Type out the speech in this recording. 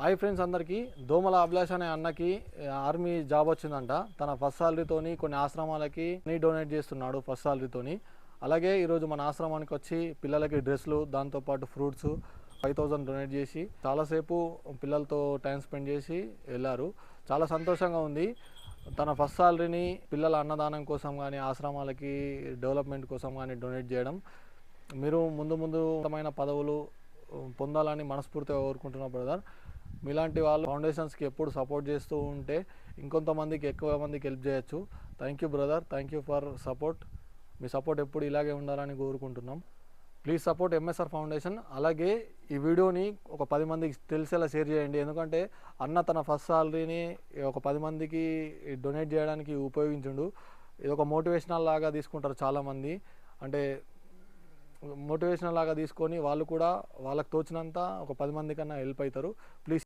Hi friends అందరికీ. దోమల అభిలాష్ అనే అన్నకి ఆర్మీ జాబ్ వచ్చిందంట. తన ఫస్ట్ సాలరీతోని కొన్ని ఆశ్రమాలకి డొనేట్ చేస్తున్నాడు ఫస్ట్ సాలరీతోని. అలాగే ఈరోజు మన ఆశ్రమానికి వచ్చి పిల్లలకి డ్రెస్సులు, దాంతోపాటు ఫ్రూట్స్ 5000 డొనేట్ చేసి చాలాసేపు పిల్లలతో టైం స్పెండ్ చేసి వెళ్ళారు. చాలా సంతోషంగా ఉంది. తన ఫస్ట్ సాలరీని పిల్లల అన్నదానం కోసం కానీ, ఆశ్రమాలకి డెవలప్మెంట్ కోసం కానీ డొనేట్ చేయడం. మీరు ముందు ముందుమైన పదవులు పొందాలని మనస్ఫూర్తిగా కోరుకుంటున్నా బ్రదర్. మీలాంటి వాళ్ళు ఫౌండేషన్స్కి ఎప్పుడు సపోర్ట్ చేస్తూ ఉంటే ఇంకొంతమందికి ఎక్కువ మందికి హెల్ప్ చేయొచ్చు. Thank you brother, thank you for support. Me support ఎప్పుడు ఇలాగే ఉండాలని కోరుకుంటున్నాం. Please support MSR foundation. అలాగే ఈ వీడియోని ఒక 10 మందికి తెలిసేలా షేర్ చేయండి. ఎందుకంటే అన్న తన ఫస్ట్ సాలరీని ఒక 10 మందికి డొనేట్ చేయడానికి ఉపయోగించుండు. ఇది ఒక మోటివేషనల్ లాగా తీసుకుంటారు చాలామంది. అంటే మోటివేషనల్ లాగా తీసుకొని వాళ్ళు కూడా వాళ్ళకి తోచినంత ఒక 10 మంది కన్నా హెల్ప్ అవుతారు. ప్లీజ్